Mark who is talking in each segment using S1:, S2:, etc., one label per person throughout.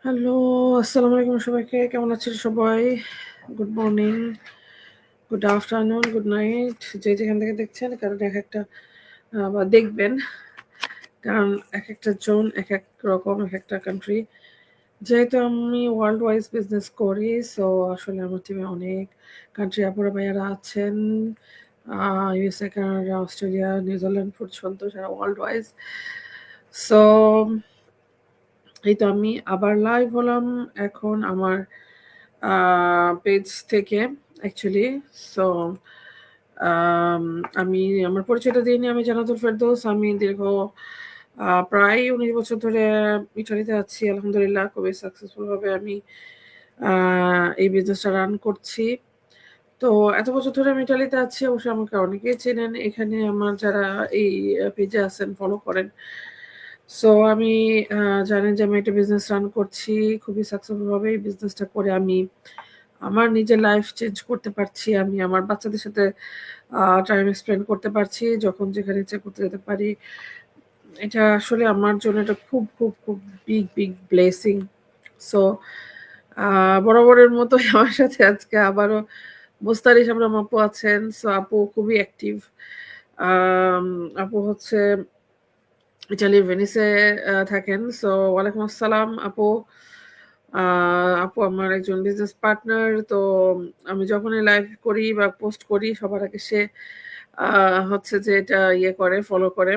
S1: Hello, আসসালামু আলাইকুম সবাইকে। কেমন আছেন সবাই? Good morning, good afternoon, good night. যে যেখান থেকে দেখছেন কারণ একেকটা বা দেখবেন। কারণ একেকটা জোন একেক রকম, একেকটা কান্ট্রি। যেহেতু আমি ওয়ার্ল্ড ওয়াইজ বিজনেস করি, সো আসলে আমার টিমে অনেক কান্ট্রি আপুরা ভাইয়ারা আছেন। ইউএসএ, কানাডা, অস্ট্রেলিয়া, নিউজিল্যান্ড পর্যন্ত সারা ওয়ার্ল্ড ওয়াইজ। সো এই তো আমি আবার লাইভ হলাম এখন আমার পেজ থেকে অ্যাকচুয়ালি। সো আমি আমার পরিচয়টা দিইনি। আমি জান্নাতুল ফেরদৌস। আমি দীর্ঘ প্রায় ১৯ বছর ধরে ইটালিতে আছি। আলহামদুলিল্লাহ খুবই সাকসেসফুল ভাবে আমি এই বিজনেসটা রান করছি। তো এত বছর ধরে আমি ইটালিতে আছি। অবশ্যই আমাকে অনেকেই চেনেন। এখানে আমার যারা এই পেজে আছেন, ফলো করেন। সো আমি জানেন যে আমি একটা বিজনেস রান করছি। খুবই সাকসেসফুল ভাবে এই বিজনেসটা করে আমি আমার নিজের লাইফ চেঞ্জ করতে পারছি। আমি আমার বাচ্চাদের সাথে টাইম স্পেন্ড করতে পারছি। যখন যেখানে ইচ্ছা করতে যেতে পারি। এটা আসলে আমার জন্য এটা খুব, খুব, খুব বিগ ব্লেসিং। সো বরাবরের মতোই আমার সাথে আজকে আবারও মুস্তারিশ আমরাম আপু আছেন। সো আপু খুবই অ্যাক্টিভ। আম আপু হচ্ছে ইটালির ভেনিসে থাকেন। সো ওয়ালাইকুম আসসালাম আপু। আ আপু আমার একজন বিজনেস পার্টনার। তো আমি যখনই লাইভ করি বা পোস্ট করি সবার আগে সে আ হচ্ছে যে এটা করে, ফলো করে।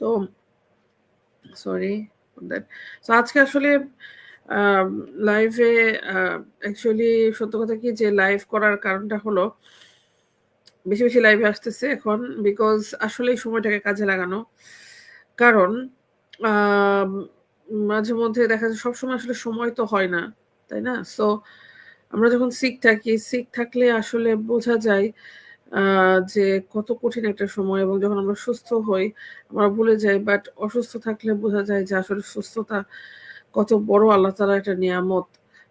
S1: তো সরি ফর দ্যাট। সো আজকে আসলে আম লাইভে আ অ্যাকচুয়ালি সত্য কথা কি যে লাইভ করার কারণটা হলো বেশি লাইভে আসতেছে এখন বিকজ আসলে এই সময়টাকে কাজে লাগানো। কারণ আম মাঝে মধ্যে দেখা যায় সবসময় আসলে সময় তো হয় না। তাই না? সো আমরা যখন সিক থাকি, সিক থাকলে আসলে বোঝা যায় আ যে কত কঠিন একটা সময় এবং যখন আমরা সুস্থ হই আমরা ভুলে যাই। বাট অসুস্থ থাকলে বোঝা যায় যে আসলে সুস্থতা কত বড় আল্লাহ তাআলার একটা নিয়ামত।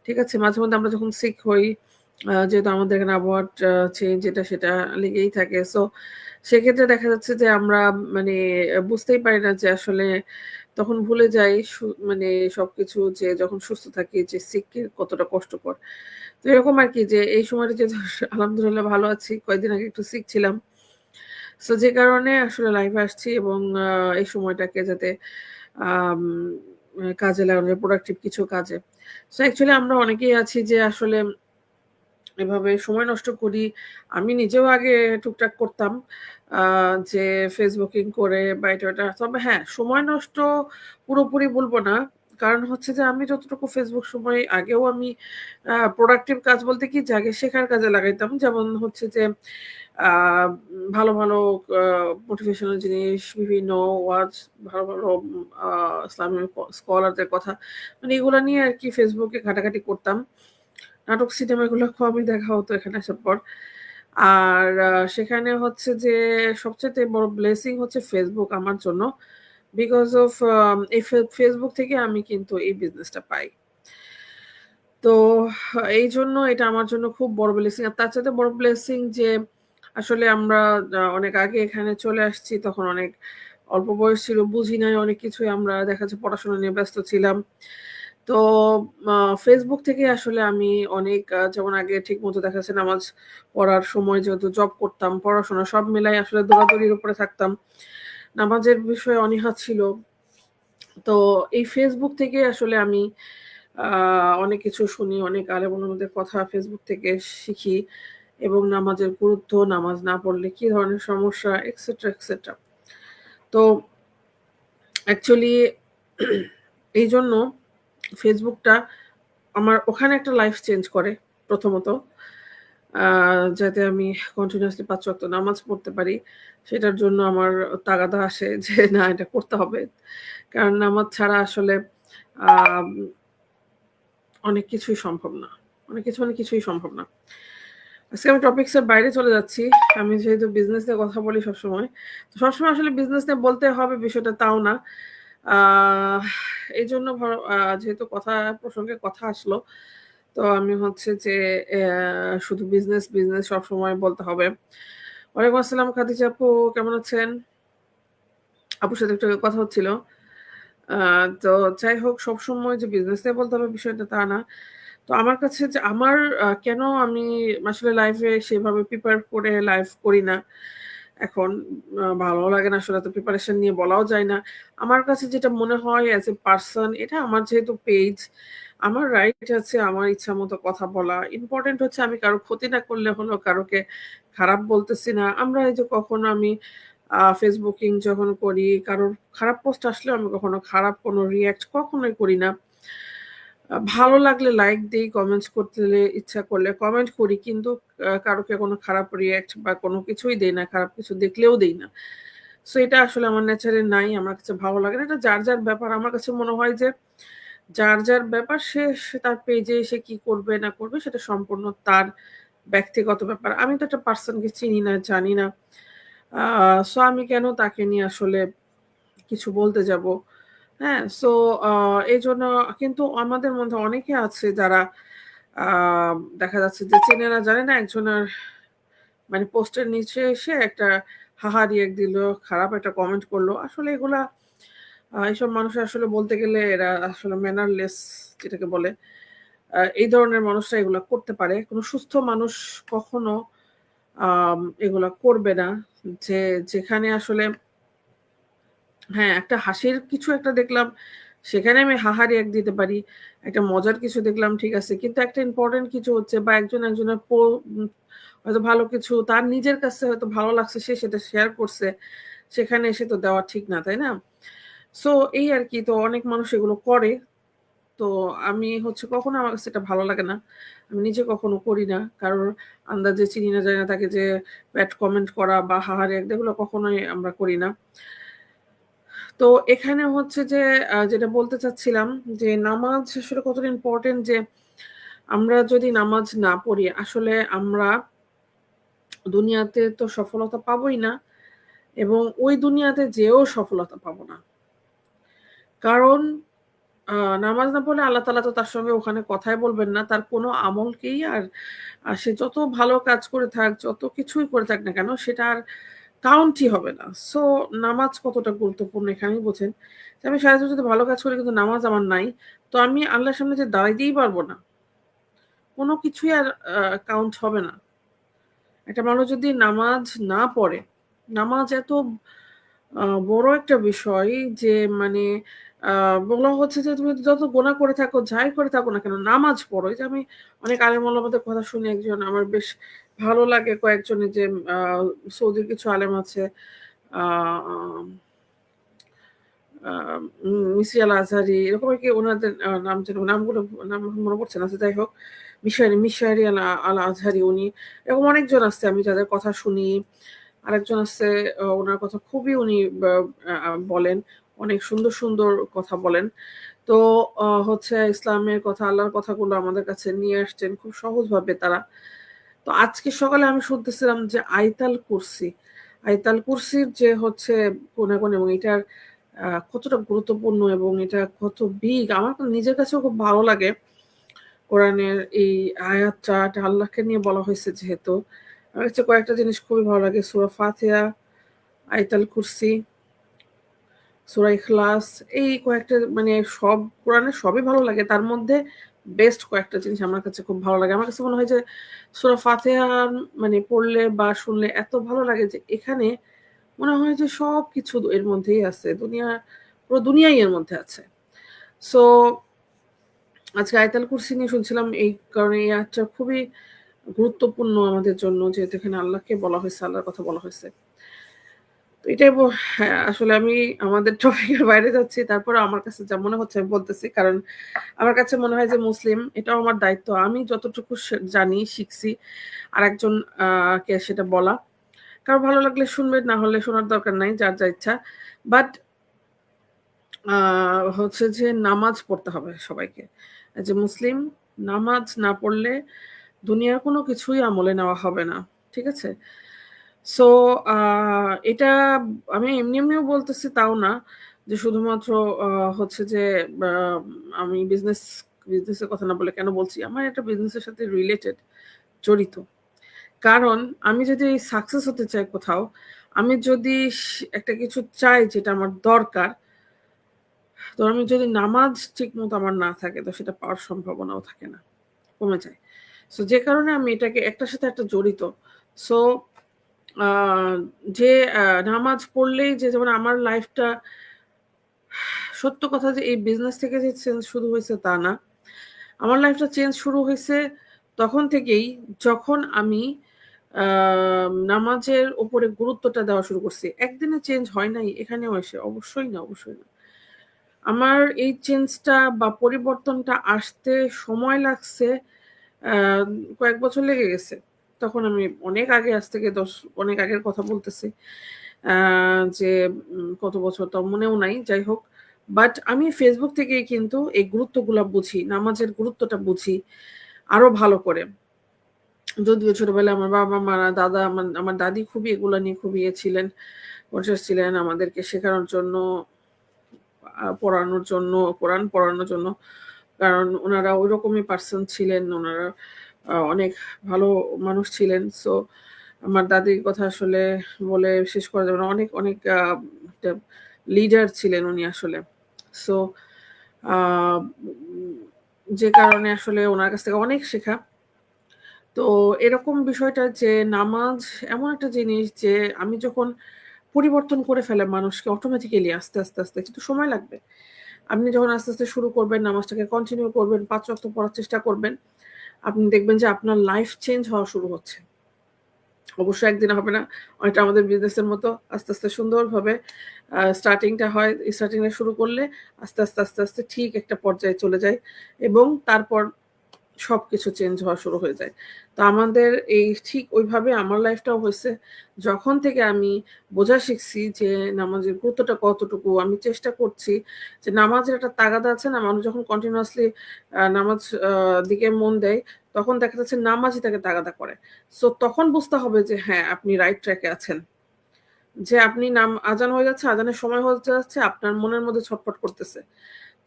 S1: ঠিক আছে? মাঝে মধ্যে আমরা যখন সিক হই যেহেতু আমাদের এখানে আবহাওয়ার চেঞ্জ এটা সেটা লেগেই থাকে। সো সেক্ষেত্রে দেখা যাচ্ছে যে আমরা মানে বুঝতেই পারি না যে আসলে তখন ভুলে যাই মানে সবকিছু যে যখন সুস্থ থাকি যে সিক কতটা কষ্টকর। তো এরকম আরকি যে এই সময়টা যেহেতু আলহামদুলিল্লাহ ভালো আছি। কয়েকদিন আগে একটু সিক ছিলাম। সো যে কারণে আসলে লাইভে আসছি এবং এই সময়টাকে যাতে আম কাজে লাগানো যায় প্রোডাক্টিভ কিছু কাজে। সো অ্যাকচুয়ালি আমরা অনেকেই আছি যে আসলে এভাবে সময় নষ্ট করি। আমি নিজেও আগে টুকটাক করতাম। আ যে ফেসবুকিং করে বা এটা ওটা। তবে হ্যাঁ, সময় নষ্ট পুরোপুরি বলব না। কারণ হচ্ছে যে আমি যতটুকু ফেসবুক সময় আগেও আমি প্রোডাক্টিভ কাজ বলতে কি যে আগে শেখার কাজে লাগাইতাম। যেমন হচ্ছে যে আ ভালো আ মোটিভেশনাল জিনিস, বিভিন্ন ওয়াজ ভালো আ ইসলামিক স্কলারদের কথা মানে এগুলা নিয়ে আরকি ফেসবুকে ঘাটাঘাটি করতাম। নাটক সিনেমা এগুলো কমই দেখা হতো এখানে আসার পর। আর সেখানে হচ্ছে যে সবচাইতে বড় ব্লেসিং হচ্ছে ফেসবুক আমার জন্য। বিকজ অফ এই ফেসবুক থেকে আমি কিন্তু এই বিজনেসটা পাই। তো এইজন্য এটা আমার জন্য খুব বড় ব্লেসিং। আর তার চাইতে বড় ব্লেসিং যে আসলে আমরা অনেক আগে এখানে চলে আসছি। তখন অনেক অল্প বয়স ছিল, বুঝি নাই অনেক কিছুই আমরা দেখা যাচ্ছে পড়াশোনা নিয়ে ব্যস্ত ছিলাম। তো আ Facebook থেকে আসলে আমি অনেক যেমন আগে ঠিকমতো দেখা যাচ্ছে নামাজ পড়ার সময় যেহেতু জব করতাম, পড়াশোনা সব মিলাই আসলে দৌড়াদৌড়ির উপরে থাকতাম। নামাজের বিষয়ে অনীহা ছিল। তো এই Facebook থেকে আসলে আমি আ অনেক কিছু শুনি, অনেক আলেম ওলামাদের কথা Facebook থেকে শিখি এবং নামাজের গুরুত্ব, নামাজ না পড়লে কি ধরনের সমস্যা এটসেট্রা। তো অ্যাকচুয়ালি এইজন্য ফেসবুকটা আমার ওখানে একটা লাইফ চেঞ্জ করে প্রথমত। আ যাতে আমি কন্টিনিউয়াসলি ৫ ওয়াক্ত নামাজ পড়তে পারি। সেটার জন্য আমার তাগাদা আসে যে না এটা করতে হবে। কারণ নামাজ ছাড়া আসলে আম অনেক কিছুই সম্ভব না। অনেক কিছু মানে কিছুই সম্ভব না। আজকে আমি টপিকস এর বাইরে চলে যাচ্ছি। আমি যেহেতু বিজনেস নিয়ে কথা বলি সবসময়। তো সবসময় আসলে বিজনেস নিয়ে বলতে হবে বিষয়টা তাও না। আ এইজন্য যেহেতু কথা প্রসঙ্গে কথা আসলো, তো আমি হচ্ছে যে শুধু বিজনেস সবসময় বলতে হবে। ওয়ালাইকুম আসসালাম খাদিজা আপু কেমন আছেন? আপুর সাথে একটু কথা হচ্ছিল। তো যাই হোক সবসময় যে বিজনেস নিয়ে বলতে হবে বিষয়টা তা না। তো আমার কাছে যে আমার কেন আমি আসলে লাইফে সেভাবে প্রিপেয়ার করে লাইভ করি না। এখন ভালোও লাগে না আসলে এত প্রিপারেশন নিয়ে বলাও যায় না। আমার কাছে যেটা মনে হয় অ্যাজ এ পারসন এটা আমার যেহেতু পেজ, আমার রাইট আছে আমার ইচ্ছামত কথা বলা। ইম্পোর্টেন্ট হচ্ছে আমি কারো ক্ষতি না করলে হলো, কারোকে খারাপ বলতেছি না। আমরা এই যে কখনো আমি ফেসবুকিং যখন করি, কারোর খারাপ পোস্ট আসলেও আমি কখনো খারাপ কোনো রিঅ্যাক্ট কখনোই করি না। ভালো লাগলে লাইক দেই, কমেন্টস করতে ইচ্ছা করলে কমেন্ট করি। কিন্তু কারোকে কোনো খারাপ রিঅ্যাক্ট বা কোনো কিছুই দেই না। খারাপ কিছু দেখলেও দেই না। সো এটা আসলে আমার নেচারে নাই। আমার কাছে ভালো লাগে না। এটা যার, যার ব্যাপার। আমার কাছে মনে হয় যে যার, যার ব্যাপার সে তার পেজে সে কি করবে না করবে সেটা সম্পূর্ণ তার ব্যক্তিগত ব্যাপার। আমি তো একটা পারসনকে চিনি না, জানি না। আ সো আমি কেন তাকে নিয়ে আসলে কিছু বলতে যাব? হ্যাঁ? সো আ এজন্য কিন্তু আমাদের মধ্যে অনেকে আছে যারা আ দেখা যাচ্ছে যে চেনে না জানে না একজনের মানে পোস্টের নিচে এসে একটা হাহা রিঅ্যাক্ট দিল, খারাপ একটা কমেন্ট করলো। আসলে এগুলা এসব মানুষ আসলে বলতে গেলে এরা আসলে ম্যানারলেস যেটাকে বলে। এই ধরনের মানুষরা এগুলা করতে পারে। কোন সুস্থ মানুষ কখনো এগুলা করবে না। যে যেখানে আসলে হ্যাঁ, একটা হাসির কিছু একটা দেখলাম, সেখানে আমি হাহা রিঅ্যাক্ট দিতে পারি। একটা মজার কিছু দেখলাম ঠিক আছে। কিন্তু একটা ইম্পোর্টেন্ট কিছু হচ্ছে বা একজন একজনের উম হয়তো ভালো কিছু তার নিজের কাছে হয়তো ভালো লাগছে সে সেটা শেয়ার করছে। সেখানে এসে তো দেওয়া ঠিক না, তাই না? সো এই আরকি। তো অনেক মানুষ এগুলো করে। তো আমি হচ্ছে কখনো আমার কাছে এটা ভালো লাগে না। আমি নিজে কখনো করি না। কারোর আন্দাজে চিনি না জানি না তাকে যে ব্যাড কমেন্ট করা বা হাহা রিঅ্যাক্ট এগুলো কখনোই আমরা করি না। তো এখানে হচ্ছে যে যেটা বলতে চাচ্ছিলাম যে নামাজ আসলে কতটা ইম্পোর্টেন্ট যে আমরা যদি নামাজ না পড়ি আসলে আমরা দুনিয়াতে তো সফলতা পাবোই না এবং ওই দুনিয়াতে যেয়েও সফলতা পাবো না। কারণ আ নামাজ না পড়লে আল্লাহ তাআলা তো তার সঙ্গে ওখানে কথাই বলবেন না। তার কোনো আমলকেই সে যত ভালো কাজ করে থাক, যত কিছুই করে থাক না কেন সেটা আর কাউন্টই হবে না। সো নামাজ কতটা গুরুত্বপূর্ণ এখানেই বোঝেন। যে আমি সারাজীবন যদি ভালো কাজ করি কিন্তু নামাজ আমার নাই, তো আমি আল্লাহর সামনে যে দাঁড়াইতেই পারব না। কোনো কিছুই আর কাউন্ট হবে না। একটা মানুষ যদি নামাজ না পড়ে, নামাজ এত বড় একটা বিষয় যে মানে আ বলা হচ্ছে যে তুমি যত গুনাহ করে থাকো, যাই করে থাকো না কেন নামাজ পড়ো। এই যে আমি অনেক আলেম ওলামাদের কথা শুনি একজন আমার বেশ ভালো লাগে কয়েকজনের যে আ সৌদির কিছু আলেম আছে। আ আম আ মিসরি আল আজহারি এরকম আরকি উনাদের নাম যেন নামগুলো নাম মনে পড়ছে না। আচ্ছা যাই হোক মিশারি আল আজহারি উনি এরকম অনেকজন আছে আমি যাদের কথা শুনি। আরেকজন আছে উনার কথা খুবই উনি বা বলেন। অনেক সুন্দর, সুন্দর কথা বলেন। তো হচ্ছে ইসলামের কথা, আল্লাহর কথাগুলো আমাদের কাছে নিয়ে আসছেন খুব সহজভাবে তারা। তো আজকে সকালে আমি শুনতেছিলাম যে আয়াতুল কুরসি। আয়াতুল কুরসির যে হচ্ছে গুণাগুণ এবং এটার কতটা গুরুত্বপূর্ণ এবং এটা কত বিগ আমার নিজের কাছেও খুব ভালো লাগে। কোরআনের এই আয়াতটা এটা আল্লাহকে নিয়ে বলা হয়েছে যেহেতু। আমার কাছে কয়েকটা জিনিস খুবই ভালো লাগে। সূরা ফাতিহা, আয়াতুল কুরসি, সূরা ইখলাস এই কয়েকটা মানে সব কোরআনের সবই ভালো লাগে। তার মধ্যে বেস্ট কয়েকটা জিনিস আমার কাছে খুব ভালো লাগে। আমার কাছে মনে হয় যে সূরা ফাতিহা মানে পড়লে বা শুনলে এত ভালো লাগে যে এখানে মনে হয় যে সবকিছু এর মধ্যেই আছে। পুরো দুনিয়াই এর মধ্যে আছে। সো আজকে আয়াতুল কুরসি নিয়ে শুনছিলাম এই কারণে এই আয়াতটা খুবই গুরুত্বপূর্ণ আমাদের জন্য যেহেতু এখানে আল্লাহকে বলা হয়েছে, আল্লাহর কথা বলা হয়েছে। তো এটাই হ্যাঁ, আসলে আমি আমাদের টপিকের বাইরে যাচ্ছি। তারপরেও আমার কাছে যা মনে হচ্ছে আমি বলতেছি। কারণ আমার কাছে মনে হয় যে মুসলিম এটাও আমার দায়িত্ব। আমি যতটুকু জানি, শিখছি আরেকজন কে সেটা বলা। কারো ভালো লাগলে শুনবে, না হলে শোনার দরকার নাই। যার যা ইচ্ছা। বাট আ হচ্ছে যে নামাজ পড়তে হবে সবাইকে। যে মুসলিম নামাজ না পড়লে দুনিয়ার কোনো কিছুই আমলে নেওয়া হবে না। ঠিক আছে? সো আ এটা আমি এমনিও বলতেছি তাও না। যে শুধুমাত্র আ হচ্ছে যে বা আমি বিজনেসের কথা না বলে কেন বলছি? আমার একটা বিজনেসের সাথে রিলেটেড, জড়িত। কারণ আমি যদি সাকসেস হতে চাই কোথাও, আমি যদি একটা কিছু চাই যেটা আমার দরকার তো আমি যদি নামাজ ঠিকমতো আমার না থাকে তো সেটা পাওয়ার সম্ভাবনাও থাকে না, কমে যায়। সো যে কারণে আমি এটাকে একটার সাথে একটা জড়িত। সো আ যে নামাজ পড়লেই যে যেমন আমার লাইফটা সত্য কথা যে এই বিজনেস থেকে যে চেঞ্জ শুরু হইছে তা না। আমার লাইফটা চেঞ্জ শুরু হইছে তখন থেকেই যখন আমি আ নামাজের উপরে গুরুত্বটা দেওয়া শুরু করছি। একদিনে চেঞ্জ হয় নাই এখানেও এসে। অবশ্যই না, অবশ্যই না। আমার এই চেঞ্জটা বা পরিবর্তনটা আসতে সময় লাগছে আ কয়েক বছর লেগে গেছে। তখন আমি অনেক আগে আজ থেকে অনেক আগের কথা বলতেছি। আ যে কত বছর তাও মনেও নাই। যাই হোক। বাট আমি Facebook থেকেই কিন্তু এই গুরুত্বগুলা বুঝি। নামাজের গুরুত্বটা বুঝি আরো ভালো করে। যদিও ছোটবেলায় আমার বাবা-মারা, দাদা, আমার দাদি খুবই এগুলা নিয়ে খুবই ছিলেন, কনসিয়াস ছিলেন আমাদেরকে শেখানোর জন্য, পড়ানোর জন্য, কোরআন পড়ানোর জন্য। কারণ উনারা ঐরকমই পারসন ছিলেন। উনারা অনেক ভালো মানুষ ছিলেন। সো আমার দাদির কথা আসলে বলে শেষ করা যাবে না। অনেক, অনেক একটা লিডার ছিলেন উনি আসলে। সো আ উম যে কারণে আসলে উনার কাছ থেকে অনেক শেখা। তো এরকম বিষয়টা যে নামাজ এমন একটা জিনিস যে আমি যখন পরিবর্তন করে ফেলে মানুষকে অটোমেটিক্যালি আস্তে, আস্তে, আস্তে কিন্তু সময় লাগবে। আপনি যখন আস্তে, আস্তে শুরু করবেন নামাজটাকে কন্টিনিউ করবেন, ৫ ওয়াক্ত পড়ার চেষ্টা করবেন, আপনি দেখবেন যে আপনার লাইফ চেঞ্জ হওয়া শুরু হচ্ছে। অবশ্যই একদিনে হবে না। অনেকটা আমাদের বিজনেসের মতো আস্তে, আস্তে সুন্দরভাবে স্টার্টিংটা হয়। স্টার্টিংটা শুরু করলে আস্তে, আস্তে, আস্তে, আস্তে ঠিক একটা পর্যায়ে চলে যায় এবং তারপর সবকিছু চেঞ্জ হওয়া শুরু হয়ে যায়। তো আমাদের এই ঠিক ওইভাবে আমার লাইফটাও হইছে। যখন থেকে আমি বোঝা শিখছি যে নামাজের গুরুত্বটা কতটুকু, আমি চেষ্টা করছি যে নামাজের একটা তাগাদা আছে না? মানুষ যখন কন্টিনিউয়াসলি নামাজ দিকে মন দেয়, তখন দেখা যাচ্ছে নামাজই তাকে তাগাদা করে। সো তখন বুঝতে হবে যে হ্যাঁ, আপনি রাইট ট্র্যাক এ আছেন। যে আপনি আজান হয়ে যাচ্ছে, আজানের সময় হয়ে যাচ্ছে, আপনার মনের মধ্যে ছটফট করতেছে।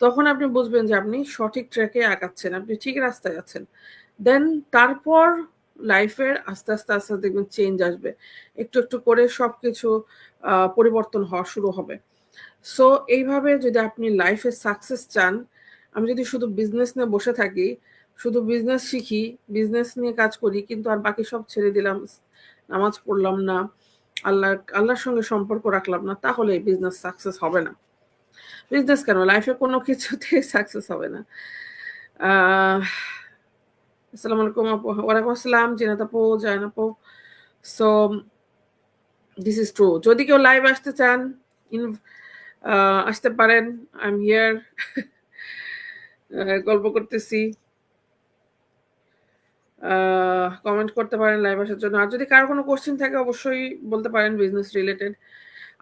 S1: তখন আপনি বুঝবেন যে আপনি সঠিক ট্র্যাকে আগাচ্ছেন। আপনি ঠিক রাস্তায় আছেন। দেন তারপর লাইফের আস্তে, আস্তে, আস্তে দেখবেন চেঞ্জ আসবে। একটু, একটু করে সবকিছু পরিবর্তন হওয়া শুরু হবে। সো এইভাবে যদি আপনি লাইফে সাকসেস চান, আমি যদি শুধু বিজনেস নিয়ে বসে থাকি, শুধু বিজনেস শিখি, বিজনেস নিয়ে কাজ করি কিন্তু আর বাকি সব ছেড়ে দিলাম, নামাজ পড়লাম না, আল্লাহর সঙ্গে সম্পর্ক রাখলাম না, তাহলে বিজনেস সাকসেস হবে না। বিজনেস কেন লাইফে কোনো কিছুতেই সাকসেস হবে না। আহ আসসালামু আলাইকুম আপু। ওয়ালাইকুম আসসালাম জিনাত আপু, জায়ান আপু। So this is true. যদি কেউ লাইভ আসতে চান, ইন আসতে পারেন। I am here. গল্প করতেছি। কমেন্ট করতে পারেন লাইভ আসার জন্য। আর যদি কারো কোনো কোয়েশ্চেন থাকে অবশ্যই বলতে পারেন বিজনেস রিলেটেড।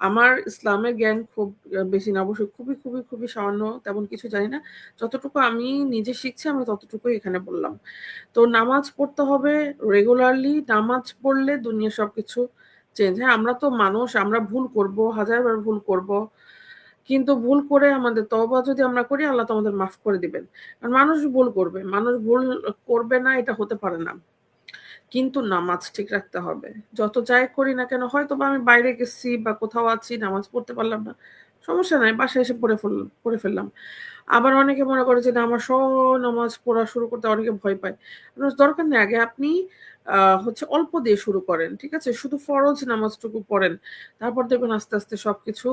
S1: আমার ইসলামের জ্ঞান খুব বেশি না। অবশ্যই খুবই, খুবই, খুবই সামান্য, তেমন কিছু জানি না। যতটুকু আমি নিজে শিখছি আমি ততটুকুই এখানে বললাম। তো নামাজ পড়তে হবে রেগুলারলি। নামাজ পড়লে দুনিয়ার সবকিছু চেঞ্জ। হ্যাঁ, আমরা তো মানুষ, আমরা ভুল করব, হাজারবার ভুল করব। কিন্তু ভুল করে আমাদের তওবা যদি আমরা করি আল্লাহ তো আমাদের মাফ করে দিবেন। আর মানুষ ভুল করবে। মানুষ ভুল করবে না এটা হতে পারে না। কিন্তু নামাজ ঠিক রাখতে হবে। যত যাই করি না কেন হয়তোবা আমি বাইরে গেছি বা কোথাও আছি নামাজ পড়তে পারলাম না। সমস্যা নাই। বাসায় এসে পড়ে ফেললাম। আবার অনেকে মনে করে যে না আমার নামাজ পড়া শুরু করতে অনেকে ভয় পায়। দরকার নেই। আগে আপনি হচ্ছে অল্প দিয়ে শুরু করেন। ঠিক আছে? শুধু ফরজ নামাজটুকু পড়েন। তারপর দেখবেন আস্তে, আস্তে সবকিছু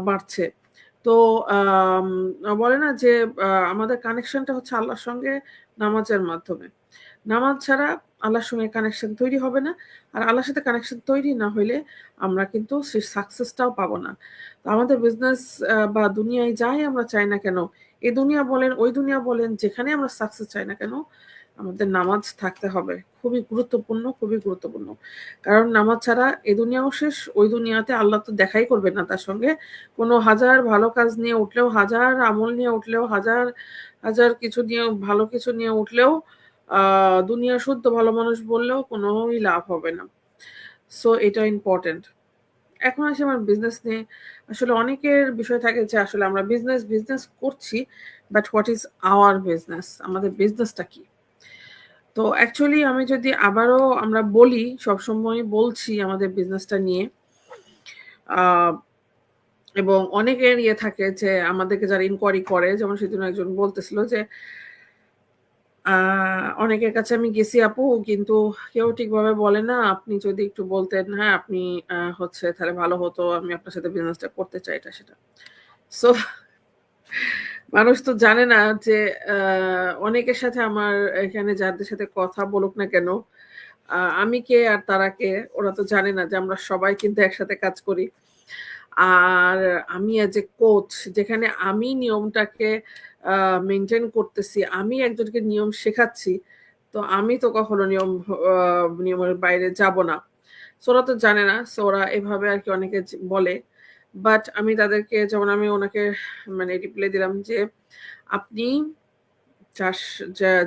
S1: বাড়ছে। তো আম বলে না যে আমাদের কানেকশনটা হচ্ছে আল্লাহর সঙ্গে নামাজের মাধ্যমে। নামাজ ছাড়া আল্লাহর সঙ্গে কানেকশন তৈরি হবে না। আর আল্লাহর সাথে কানেকশন তৈরি না হইলে আমরা কিন্তু সেই সাকসেসটাও পাবো না। তো আমাদের বিজনেস বা দুনিয়ায় যাই আমরা চাই না কেন, এ দুনিয়া বলেন, ওই দুনিয়া বলেন, যেখানে আমরা সাকসেস চাই না কেন, আমাদের নামাজ থাকতে হবে। খুবই গুরুত্বপূর্ণ, খুবই গুরুত্বপূর্ণ। কারণ নামাজ ছাড়া এ দুনিয়াও শেষ, ওই দুনিয়াতে আল্লাহ তো দেখাই করবেন না তার সঙ্গে। কোনো হাজার ভালো কাজ নিয়ে উঠলেও, হাজার আমল নিয়ে উঠলেও, হাজার, হাজার কিছু নিয়ে ভালো কিছু নিয়ে উঠলেও আ দুনিয়ার শুদ্ধ ভালো মানুষ বললেও কোনোই লাভ হবে না। সো এটা ইম্পোর্টেন্ট। এখন আসি আমার বিজনেস নিয়ে। আসলে অনেকের বিষয় থাকে যে আসলে আমরা বিজনেস করছি। But what is hour business? আমাদের বিজনেসটা কি? তো অ্যাকচুয়ালি আমি যদি আবারও আমরা বলি, সবসময় বলছি আমাদের বিজনেসটা নিয়ে। আ এবং অনেকের ইয়ে থাকে যে আমাদেরকে যারা ইনকোয়ারি করে, যেমন সেদিন একজন বলতেছিল যে অনেকের কাছে আমি গেছি আপু, কিন্তু কেউ ঠিকভাবে বলে না। আপনি যদি একটু বলতেন, হ্যাঁ আপনি হচ্ছে তাহলে ভালো হতো, আমি আপনার সাথে বিজনেসটা করতে চাই, এটা সেটা। সো মানুষ তো জানে না যে অনেকের সাথে আমার এখানে যাদের সাথে কথা বলুক না কেন, আমি কে আর তারা কে, ওরা তো জানে না যে আমরা সবাই কিন্তু একসাথে কাজ করি। আর আমি অ্যাজ এ কোচ, যেখানে আমি নিয়মটাকে মেনটেন করতেছি, আমি একজনকে নিয়ম শেখাচ্ছি, তো আমি তো কখনো নিয়মের বাইরে যাব না। সো ওরা তো জানে না, সো ওরা এভাবে আর কি অনেকে বলে। বাট আমি তাদেরকে, যেমন আমি ওনাকে মানে রিপ্লাই দিলাম যে আপনি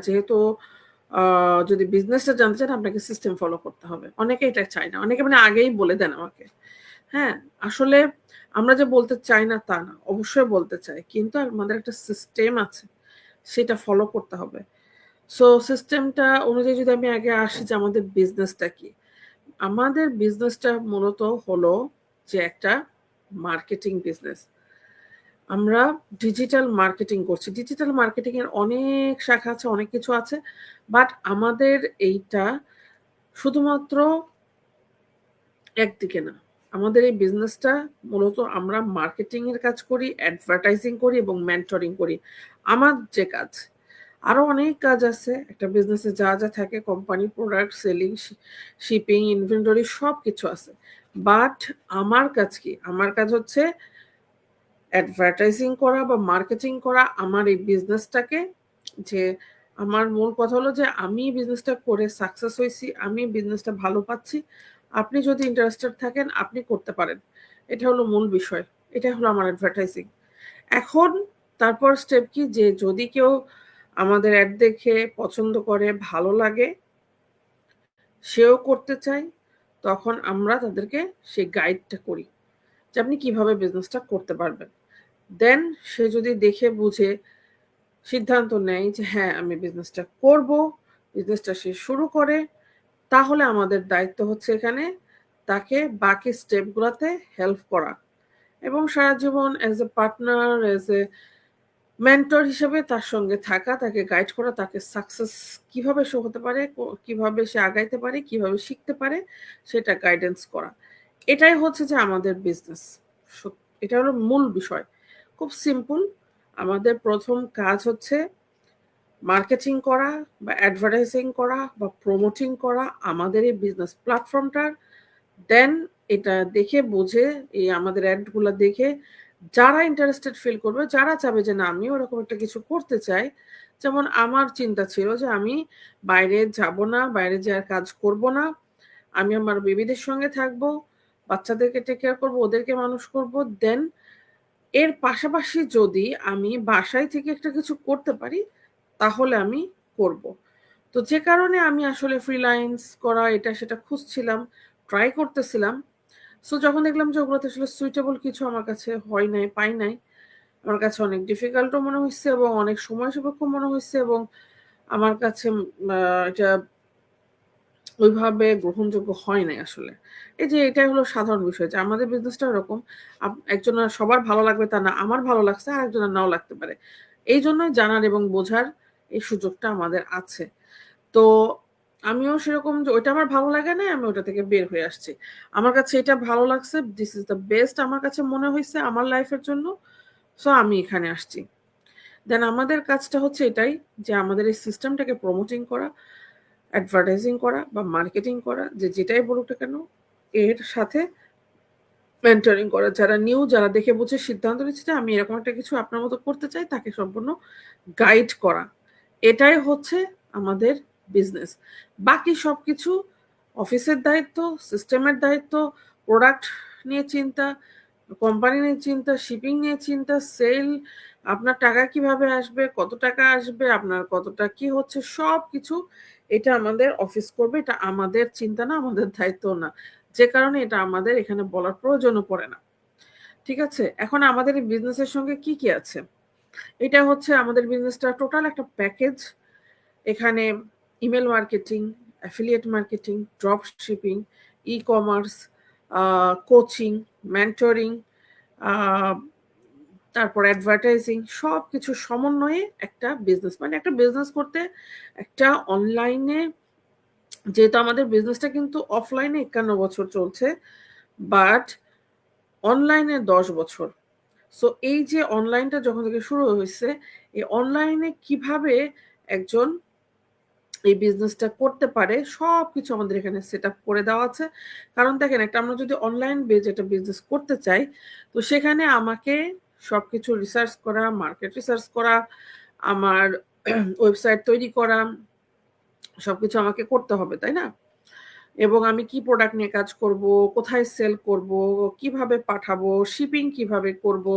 S1: যেহেতু যদি বিজনেসটা জানতে চান আপনাকে সিস্টেম ফলো করতে হবে। অনেকে এটা চায় না, অনেকে মানে আগেই বলে দেন আমাকে। হ্যাঁ, আসলে আমরা যে বলতে চাই না তা না, অবশ্যই বলতে চাই, কিন্তু আমাদের একটা সিস্টেম আছে, সেটা ফলো করতে হবে। সো সিস্টেমটা অনুযায়ী যদি আমি আগে আসি যে আমাদের বিজনেসটা কি, আমাদের বিজনেসটা মূলত হলো যে একটা মার্কেটিং বিজনেস। আমরা ডিজিটাল মার্কেটিং করছি। ডিজিটাল মার্কেটিং এর অনেক শাখা আছে, অনেক কিছু আছে। বাট আমাদের এইটা শুধুমাত্র একদিকে না। আমাদের এই বিজনেসটা মূলত আমরা মার্কেটিং এর কাজ করি, অ্যাডভার্টাইজিং করি এবং মেন্টরিং করি। আমার যে কাজ, আরো অনেক কাজ আছে। একটা বিজনেসে যা থাকে, company, product, selling, shipping, inventory সবকিছু আছে। বাট আমার কাজ কি? আমার কাজ হচ্ছে অ্যাডভার্টাইজিং করা বা মার্কেটিং করা আমার এই বিজনেসটাকে। যে আমার মূল কথা হলো যে আমি বিজনেসটা করে সাকসেস হইছি, আমি বিজনেসটা ভালো পাচ্ছি। আপনি যদি ইন্টারেস্টেড থাকেন আপনি করতে পারেন। এটা হলো মূল বিষয়। এটা হলো আমার অ্যাডভার্টাইজিং। এখন তারপর স্টেপ কি, যে যদি কেউ আমাদের অ্যাড দেখে পছন্দ করে, ভালো লাগে, সেও করতে চায়, তখন আমরা তাদেরকে সেই গাইডটা করি যে আপনি কিভাবে বিজনেসটা করতে পারবেন। দেন সে যদি দেখে বুঝে সিদ্ধান্ত নেয় যে হ্যাঁ আমি বিজনেসটা করব, বিজনেসটা সে শুরু করে, তাহলে আমাদের দায়িত্ব হচ্ছে এখানে তাকে বাকি স্টেপগুলোতে হেল্প করা এবং সারা জীবন as a partner, as a mentor হিসেবে তার সঙ্গে থাকা, তাকে গাইড করা, তাকে সাকসেস কিভাবে সে হতে পারে, কিভাবে সে আগাইতে পারে, কিভাবে শিখতে পারে, সেটা গাইডেন্স করা। এটাই হচ্ছে যে আমাদের বিজনেস। এটা হলো মূল বিষয়। খুব সিম্পল। আমাদের প্রথম কাজ হচ্ছে মার্কেটিং করা বা অ্যাডভার্টাইজিং করা বা প্রমোটিং করা আমাদের এই বিজনেস প্ল্যাটফর্মটার। দেন এটা দেখে বুঝে, এই আমাদের অ্যাডগুলো দেখে যারা ইন্টারেস্টেড ফিল করবে, যারা চাবে যে না আমিও ওরকম একটা কিছু করতে চাই। যেমন আমার চিন্তা ছিল যে আমি বাইরে যাব না, বাইরে যাওয়ার কাজ করব না, আমি আমার বেবিদের সঙ্গে থাকবো, বাচ্চাদেরকে টেক কেয়ার করবো, ওদেরকে মানুষ করব। দেন এর পাশাপাশি যদি আমি বাসায় থেকে একটা কিছু করতে পারি, তাহলে আমি করব। তো যে কারণে আমি আসলে ফ্রিল্যান্স করা এটা সেটা খুঁজছিলাম, ট্রাই করতেছিলাম। সো যখন দেখলাম যে ওগুলোতে আসলে সুইটেবল কিছু আমার কাছে হয় নাই, পাই নাই, আমার কাছে অনেক ডিফিকাল্টও মনে হচ্ছে এবং অনেক সময় সাপেক্ষ মনে হচ্ছে এবং আমার কাছে এটা ওইভাবে গ্রহণযোগ্য হয় নাই আসলে। এই যে এটাই হলো সাধারণ বিষয় যে আমাদের বিজনেসটা ওরকম। একজনের সবার ভালো লাগবে তা না। আমার ভালো লাগছে, আরেকজনের নাও লাগতে পারে। এইজন্যই জানার এবং বোঝার এই সুযোগটা আমাদের আছে। তো আমিও সেরকম যে ওইটা আমার ভালো লাগে নাই, আমি ওটা থেকে বের হয়ে আসছি। আমার কাছে এটা ভালো লাগছে, দিস ইজ দ্য বেস্ট আমার কাছে মনে হইছে আমার লাইফের জন্য। সো আমি এখানে আসছি। দেন আমাদের কাজটা হচ্ছে এটাই যে আমাদের এই সিস্টেমটাকে প্রমোটিং করা, অ্যাডভার্টাইজিং করা বা মার্কেটিং করা, যে যেটাই বলুক না কেন, এর সাথে মেন্টরিং করা। যারা নিউ, যারা দেখে বুঝে সিদ্ধান্ত নিচ্ছে যে আমি এরকম একটা কিছু আপনার মতো করতে চাই, তাকে সম্পূর্ণ গাইড করা। এটাই হচ্ছে আমাদের বিজনেস। বাকি সবকিছু অফিসের দায়িত্ব, সিস্টেমের দায়িত্ব, প্রোডাক্ট নিয়ে চিন্তা, কোম্পানি নিয়ে চিন্তা, শিপিং নিয়ে চিন্তা, সেল, আপনার টাকা কিভাবে আসবে, কত টাকা আসবে, আপনার কতটা কি হচ্ছে, সবকিছু এটা আমাদের অফিস করবে। এটা আমাদের চিন্তা না, আমাদের দায়িত্ব না। যে কারণে এটা আমাদের এখানে বলার প্রয়োজনও পড়ে না। ঠিক আছে? এখন আমাদের এই বিজনেসের সঙ্গে কি আছে? এটা হচ্ছে আমাদের বিজনেসটা টোটাল একটা প্যাকেজ। এখানে email marketing, affiliate marketing, drop shipping, e-commerce, coaching, mentoring, তারপর অ্যাডভার্টাইজিং সবকিছু সমন্বয়ে একটা বিজনেস, মানে একটা বিজনেস করতে একটা অনলাইনে, যেহেতু আমাদের বিজনেসটা কিন্তু অফলাইনে 51 বছর চলছে, বাট অনলাইনে 10 বছর। সো এই যে অনলাইনটা যখন থেকে শুরু হয়েছে, এই অনলাইনে কিভাবে একজন এই বিজনেসটা করতে পারে সবকিছু আমাদের এখানে সেট আপ করে দেওয়া আছে। কারণ দেখেন, একটা আমরা যদি অনলাইন বেজ একটা বিজনেস করতে চাই, তো সেখানে আমাকে সবকিছু রিসার্চ করা, মার্কেট রিসার্চ করা, আমার ওয়েবসাইট তৈরি করা, সবকিছু আমাকে করতে হবে, তাই না? এবং আমি কি প্রোডাক্ট নিয়ে কাজ করব, কোথায় সেল করব, কিভাবে পাঠাবো, শিপিং কিভাবে করব,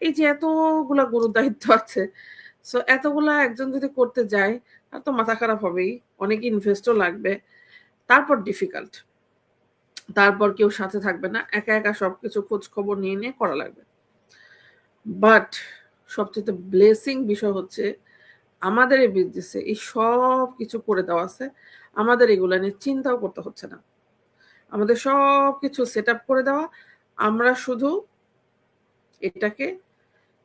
S1: এই যে এতগুলা গুরু দায়িত্ব আছে। সো এতগুলা একজন যদি করতে যায়, তার তো মাথা খারাপ হবেই, অনেক ইনভেস্টও লাগবে, তারপর ডিফিকাল্ট, তারপর কেউ সাথে থাকবে না, একা একা সবকিছু খোঁজ খবর নিয়ে নিয়ে করা লাগবে। বাট সবচেয়ে ব্লেসিং বিষয় হচ্ছে আমাদের এই বিজনেসে এই সব কিছু করে দেওয়া আছে, আমাদের এগুলা নিয়ে চিন্তাও করতে হচ্ছে না, আমাদের সবকিছু সেট আপ করে দেওয়া, আমরা শুধু এটাকে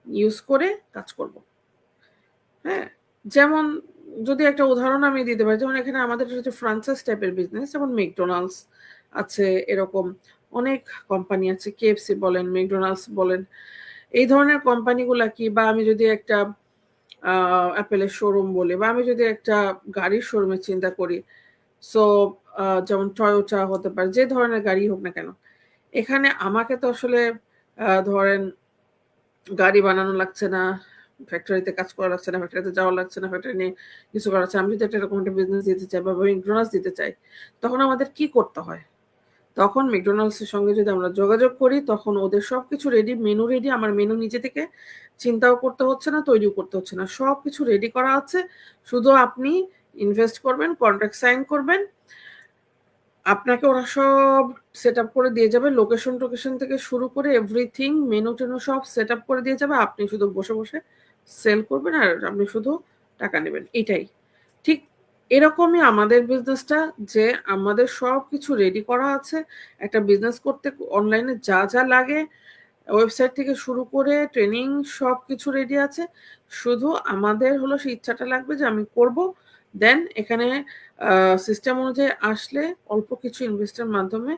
S1: ইউজ করে কাজ করব। হ্যাঁ, যেমন যদি একটা উদাহরণ আমি দিতে পারি, যেমন এখানে আমাদের হচ্ছে ফ্রান্সাইজ টাইপের বিজনেস, যেমন ম্যাকডোনাল্ডস আছে, এরকম অনেক কোম্পানি আছে, কেএফসি বলেন, ম্যাকডোনাল্ডস বলেন, এই ধরনের কোম্পানিগুলা কি, বা আমি যদি একটা অ্যাপেলের শোরুম বলি, বা আমি যদি একটা গাড়ির শোরুমের চিন্তা করি, সো যেমন টয়োটা হতে পারে, যে ধরনের গাড়ি হোক না কেন, এখানে আমাকে তো আসলে ধরেন গাড়ি বানানো লাগছে না, ফ্যাক্টরিতে কাজ করা লাগছে না, ফ্যাক্টরিতে যাওয়া লাগছে না, ফ্যাক্টরি নিয়ে কিছু করা লাগছে। আমি যদি একটা এরকম একটা বিজনেস দিতে চাই বা ম্যাকডোনাল্ডস দিতে চাই, তখন আমাদের কি করতে হয়? তখন ম্যাকডোনাল্ডসের সঙ্গে যদি আমরা যোগাযোগ করি, তখন ওদের সবকিছু রেডি, মেনু রেডি, আমার মেনু নিজে থেকে চিন্তাও করতে হচ্ছে না, তৈরিও করতে হচ্ছে না, সবকিছু রেডি করা আছে। শুধু আপনি ইনভেস্ট করবেন, কন্ট্রাক্ট সাইন করবেন, আপনাকে ওরা সব সেট আপ করে দিয়ে যাবে, লোকেশন থেকে শুরু করে এভরিথিং, মেনু টেনু সব সেট আপ করে দিয়ে যাবে, আপনি শুধু বসে বসে সেল করবেন আর আপনি শুধু টাকা নেবেন, এটাই। ঠিক এরকমই আমাদের বিজনেসটা, যে আমাদের সব কিছু রেডি করা আছে। একটা বিজনেস করতে অনলাইনে যা যা লাগে, ওয়েবসাইট থেকে শুরু করে ট্রেনিং, সব কিছু রেডি আছে। শুধু আমাদের হলো সেই ইচ্ছাটা লাগবে যে আমি করব। দেন এখানে সিস্টেম অনুযায়ী আসলে অল্প কিছু ইনভেস্টের মাধ্যমে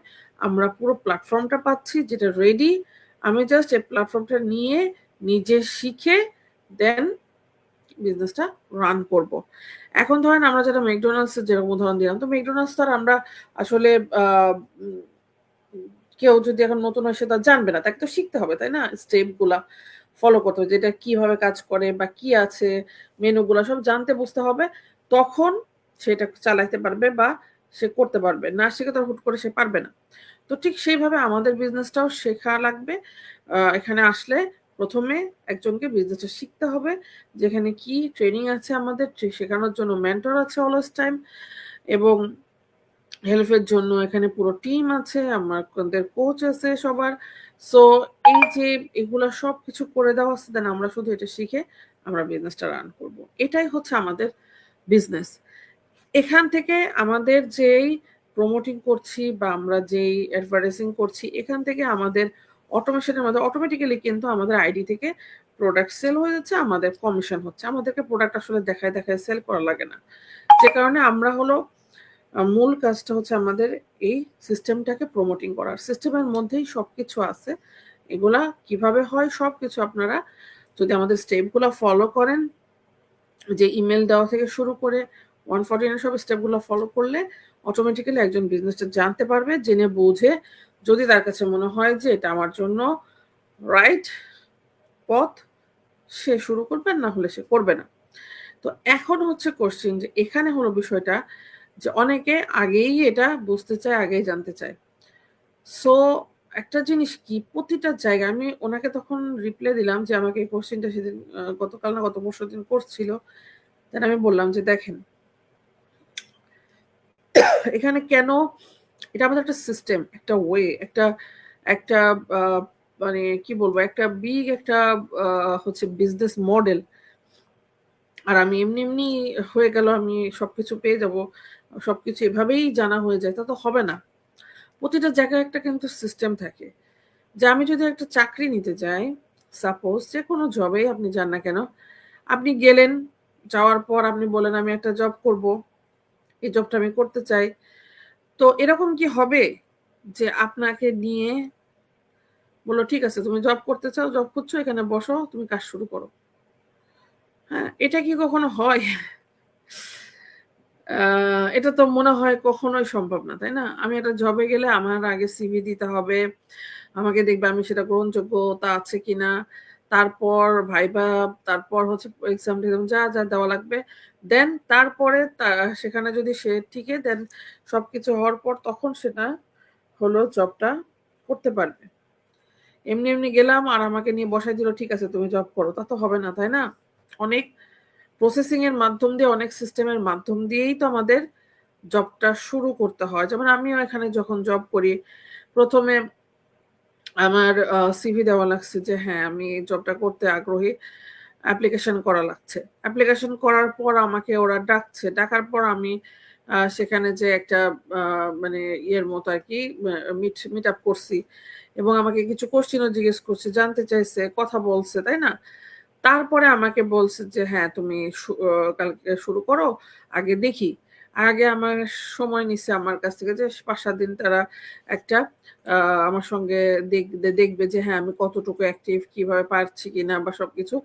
S1: আমরা পুরো প্ল্যাটফর্মটা পাচ্ছি, যেটা রেডি। আমি জাস্ট এই প্ল্যাটফর্মটা নিয়ে নিজে শিখে দেন বিজনেসটা রান করব। এখন ধরেন আমরা যারা ম্যাকডোনাল্ডসের যেরকম উদাহরণ দিলাম, তো ম্যাকডোনাল্ডস তার আমরা আসলে কেউ যদি এখন নতুন হয়, সে তার জানবে না, তাকে তো শিখতে হবে, তাই না? স্টেপগুলা ফলো করতে হবে, যেটা কিভাবে কাজ করে বা কি আছে, মেনুগুলা সব জানতে বুঝতে হবে, তখন সেটা চালাইতে পারবে বা সে করতে পারবে। না শিখে তো হুট করে সে পারবে না। তো ঠিক সেইভাবে আমাদের বিজনেসটাও শেখা লাগবে। এখানে আসলে প্রথমে একজনকে বিজনেসটা শিখতে হবে, যেখানে কি ট্রেনিং আছে আমাদের, শেখানোর জন্য মেন্টর আছে অলওয়েজ টাইম, এবং হেল্পের জন্য এখানে পুরো টিম আছে, আমাদের কোচ আছে সবার। সো এই যে এগুলা সবকিছু করে দেওয়া আছে, দেন আমরা শুধু এটা শিখে আমরা বিজনেসটা রান করব। এটাই হচ্ছে আমাদের বিজনেস। এখান থেকে আমাদের যেই প্রমোটিং করছি বা আমরা যেই অ্যাডভার্টাইজিং করছি, এখান থেকে আমাদের অটোমেশনের মধ্যে অটোমেটিক্যালি কিন্তু আমাদের আইডি থেকে প্রোডাক্ট সেল হয়ে যাচ্ছে, আমাদের কমিশন হচ্ছে। আমাদেরকে প্রোডাক্ট আসলে দেখায় দেখায় সেল করা লাগে না। যে কারণে আমরা হলো মূল কাজটা হচ্ছে আমাদের এই সিস্টেমটাকে প্রমোটিং করার। সিস্টেমের মধ্যেই সবকিছু আছে। এগুলা কিভাবে হয় সবকিছু আপনারা যদি আমাদের স্টেপগুলা ফলো করেন, যে ইমেইল দেওয়া থেকে শুরু করে 149 সব স্টেপগুলো ফলো করলে অটোমেটিক্যালি একজন বিজনেসটা জানতে পারবে, জেনে বুঝে যদি তার কাছে মনে হয় যে এটা আমার জন্য রাইট পথ, সে শুরু করবে, না হলে সে করবে না। তো এখন হচ্ছে কোশ্চেন, যে এখানে হলো বিষয়টা যে অনেকে আগেই এটা বুঝতে চায়, আগেই জানতে চায়। সো একটা জিনিস কি, প্রতিটা জায়গায় আমি ওনাকে তখন রিপ্লাই দিলাম যে আমাকে এই কোশ্চেনটা সেদিন গতকাল না গত পরশুদিন করছিল। দেন আমি বললাম যে দেখেন, এখানে কেন, এটা আমাদের একটা সিস্টেম, একটা ওয়ে, একটা একটা মানে কি বলবো, একটা বিগ একটা হচ্ছে বিজনেস মডেল। আর আমি এমনি এমনি হয়ে গেল, আমি সবকিছু পেয়ে যাব, সবকিছু এভাবেই জানা হয়ে যায়, তা তো হবে না। প্রতিটা জায়গায় একটা কিন্তু সিস্টেম থাকে। যে আমি যদি একটা চাকরি নিতে যাই, সাপোজ যেকোনো জবেই আপনি যান না কেন, আপনি গেলেন, যাওয়ার পর আপনি বললেন, "আমি একটা জব করব। এই জবটা আমি করতে চাই।" তো এরকম কি হবে যে আপনাকে নিয়ে বলল, "ঠিক আছে, তুমি জব করতে চাও, জব খুঁজছো, এখানে বসো, তুমি কাজ শুরু করো।" হ্যাঁ? এটা কি কখনো হয়? আ এটা তো মনে হয় কখনোই সম্ভব না, তাই না? আমি একটা জবে গেলে আমার আগে সিভি দিতে হবে। আমাকে দেখবে আমি সেটা গ্রহণযোগ্যতা আছে কিনা। তারপর ভাইবা, তারপর হচ্ছে এক্সাম-টেক্সাম যা দেওয়া লাগবে। দেন তারপরে সেখানে যদি সে টিকে দেন সবকিছু হওয়ার পর তখন সেটা হলো জবটা করতে পারবে। এমনি গেলাম আর আমাকে নিয়ে বসায় দিল, "ঠিক আছে তুমি জব করো।" তা তো হবে না, তাই না? অনেক প্রসেসিং এর মাধ্যম দিয়ে, অনেক সিস্টেমের মাধ্যম দিয়েই তো আমাদের জবটা শুরু করতে হয়। যেমন আমিও এখানে যখন জব করি, ১ম এ আমার সিভি দেওয়া লাগছে যে হ্যাঁ, আমি এই জবটা করতে আগ্রহী। অ্যাপ্লিকেশন করা লাগছে। অ্যাপ্লিকেশন করার পর আমাকে ওরা ডাকছে। ডাকার পর আমি সেখানে যেয়ে একটা আ মানে ইয়ের মতো আরকি মিট আপ করছি এবং আমাকে কিছু কোয়েশ্চেন ও জিজ্ঞেস করছে, জানতে চাইছে, কথা বলছে, তাই না? তারপরে আমাকে বলছে যে, "হ্যাঁ, তুমি সু অ কালকে শুরু করো। আগে দেখি।" আগে আমার সময় নিছে আমার কাছ থেকে যে ৫-৭ দিন তারা একটা আ আমার সঙ্গে দেখবে যে হ্যাঁ, আমি কতটুকু অ্যাক্টিভ, কিভাবে পারছি কিনা বা সবকিছু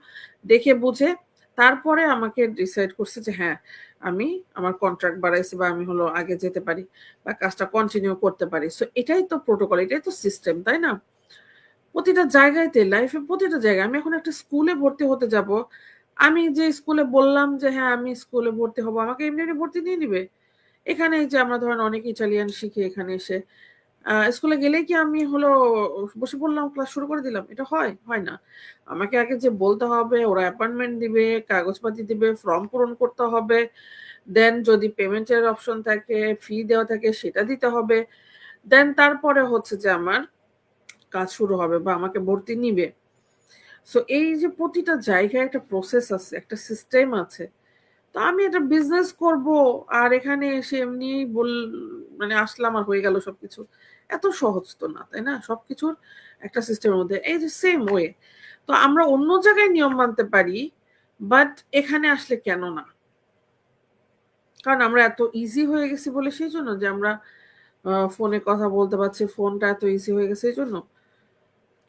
S1: দেখে বুঝে তারপরে আমাকে ডিসাইড করছে যে হ্যাঁ, আমি আমার কন্ট্রাক্ট বাড়াইছে বা আমি হলো আগে যেতে পারি বা কাজটা কন্টিনিউ করতে পারি। সো এটাই তো প্রোটোকল, এটাই তো সিস্টেম, তাই না? প্রতিটা জায়গায়তে লাইফে প্রতিটা জায়গায়। আমি এখন একটা স্কুলে ভর্তি হতে যাব। আমি যে স্কুলে বললাম যে হ্যাঁ, আমি স্কুলে ভর্তি হব, আমাকে এমনি ভর্তি নিয়ে নিবে? এখানে এই যে আমরা ধরেন অনেক ইটালিয়ান শিখি এখানে এসে। স্কুলে গেলেই কি আমি হলো বসে পড়লাম, ক্লাস শুরু করে দিলাম? এটা হয়? হয় না। আমাকে আগে যে বলতে হবে, ওরা অ্যাপয়েন্টমেন্ট দিবে, কাগজপাতি দিবে, ফর্ম পূরণ করতে হবে। দেন যদি পেমেন্টের অপশন থাকে, ফি দেওয়া থাকে সেটা দিতে হবে। দেন তারপরে হচ্ছে যে আমার কাজ শুরু হবে বা আমাকে ভর্তি নিবে। সো এই যে প্রতিটা জায়গায় একটা প্রসেস আছে, একটা সিস্টেম আছে। তো আমি একটা বিজনেস করব আর এখানে এসে এমনি মানে আসলাম আর হয়ে গেল সবকিছু। এত সহজ তো না, তাই না? সবকিছুর একটা সিস্টেমের মধ্যে এই যে সেম ওয়ে। তো আমরা অন্য জায়গায় নিয়ম মানতে পারি, বাট এখানে আসলে কেন না? কারণ আমরা এত ইজি হয়ে গেছি বলে সেইজন্য যে আমরা ফোনে কথা বলতে পারছি, ফোনটা এত ইজি হয়ে গেছে এইজন্য?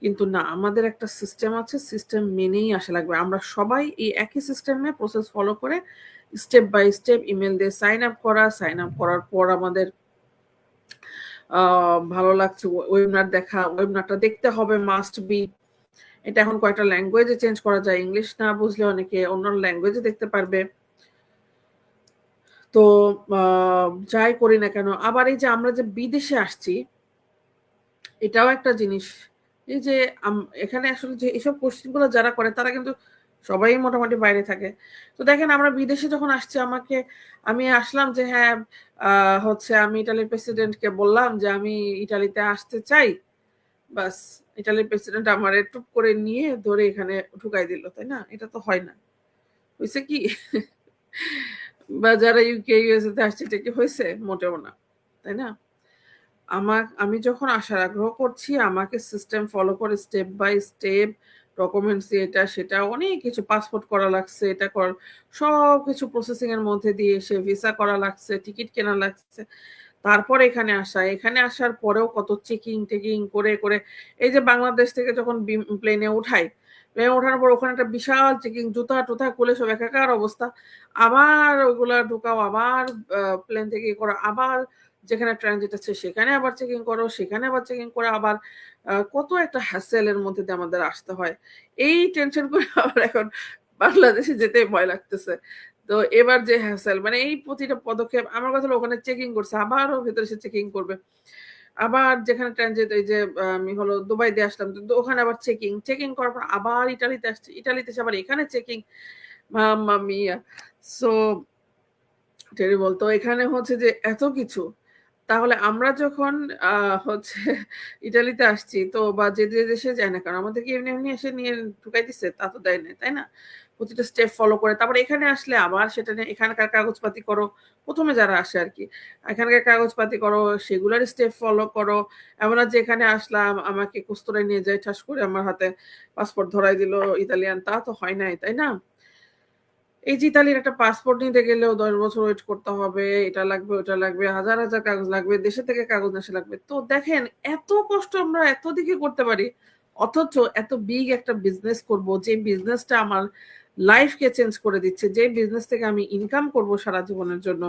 S1: কিন্তু না, আমাদের একটা সিস্টেম আছে, সিস্টেম মেনেই আসা লাগবে। আমরা সবাই এই একই সিস্টেমে প্রসেস ফলো করে স্টেপ বাই স্টেপ ইমেইল দিয়ে সাইন আপ করা, সাইন আপ করার পর আমাদের আ ভালো লাগছে ওয়েবিনার দেখা, ওয়েবিনারটা দেখতে হবে মাস্ট বি। এটা এখন কয়েকটা ল্যাঙ্গুয়েজে চেঞ্জ করা যায়। ইংলিশ না বুঝলে অনেকে অন্য ল্যাঙ্গুয়েজে দেখতে পারবে। তো আ যাই করি না কেন, আবার এই যে আমরা যে বিদেশে আসছি এটাও একটা জিনিস। এই যে আম এখানে আসলে যে এসব কোয়েশ্চেন গুলো যারা করে তারা কিন্তু সবাই মোটামুটি বাইরে থাকে। তো দেখেন আমরা বিদেশে যখন আসছি আমি আসলাম যে হ্যাঁ, আ হচ্ছে আমি ইটালির প্রেসিডেন্টকে বললাম যে আমি ইটালিতে আসতে চাই। বাস ইটালির প্রেসিডেন্ট আমারে টুপ করে নিয়ে ধরে এখানে ঢুকাই দিল। তাই না? এটা তো হয় না। হইছে কি? বা যারা ইউকে, ইউএসএ তে আসছে এটা কি হইছে? মোটেও না। তাই না? আমি যখন আসার আগ্রহ করছি, আমাকে সিস্টেম ফলো করে স্টেপ বাই স্টেপ ডকুমেন্টস দিয়ে এটা সেটা অনেক কিছু পাসপোর্ট করা লাগছে, এটা সবকিছু প্রসেসিং এর মধ্যে দিয়ে এসে ভিসা করা লাগছে, টিকিট কেনা লাগছে। তারপরে এখানে আসা। এখানে আসার পরেও কত চেকিং-টেকিং করে এই যে বাংলাদেশ থেকে যখন প্লেনে উঠাই, প্লেনে ওঠানোর পর ওখানে একটা বিশাল চেকিং জুতা-টুথা খুলে সব একাকার অবস্থা। আবার ওইগুলা ঢুকাও, আবার প্লেন থেকে ইয়ে করো, আবার যেখানে ট্রানজিট আছে সেখানে আবার চেকিং করো, সেখানে আবার চেকিং করে আবার কত একটা হ্যাসেল এর মধ্যে দিয়ে আমাদের আসতে হয়। এই টেনশন করে আবার এখন বাংলাদেশে যেতেই ভয় লাগতেছে। তো এবার যে হ্যাসেল মানে এই প্রতিটা পদক্ষেপ আমার কথা হলো ওখানে চেকিং করছে। আবারও ভেতরে এসে চেকিং করবে। আবার যেখানে ট্রানজিট এই যে আমি হলো দুবাই দিয়ে আসলাম। তো ওখানে আবার চেকিং করার পর আবার ইটালিতে আসছি। ইটালিতে এসে আবার এখানে চেকিং। মাম্মা মিয়া! So terrible. তো এখানে হচ্ছে যে এত কিছু। তাহলে আমরা যখন হচ্ছে ইটালিতে আসছি তো বা যে দেশে যায় না, কারণ আমাদেরকে এমনি এমনি এসে নিয়ে ঢুকাই দিচ্ছে, তা তো দেয় না, তাই না? প্রতিটা স্টেপ ফলো করে তারপর এখানে আসলে আবার সেটা নিয়ে এখানকার কাগজপাতি করো, প্রথমে যারা আসে আর কি, এখানকার কাগজপাতি করো, সেগুলার স্টেপ ফলো করো। এমন না যে এখানে আসলাম আমাকে কুস্তরায় নিয়ে যায়, ঠাস করে আমার হাতে পাসপোর্ট ধরাই দিল ইতালিয়ান, তা তো হয় নাই, তাই না? এই যে ইতালির একটা পাসপোর্ট নিতে গেলেও 10 বছর ওয়েট করতে হবে, এটা লাগবে ওটা লাগবে, হাজার হাজার কাগজ লাগবে, দেশে থেকে কাগজ আসে লাগবে। তো দেখেন এত কষ্ট আমরা এত দিকে করতে পারি, অথচ এত বিগ একটা বিজনেস করব, যে বিজনেসটা আমার লাইফকে চেঞ্জ করে দিচ্ছে, যে বিজনেস থেকে আমি ইনকাম করব সারা জীবনের জন্য,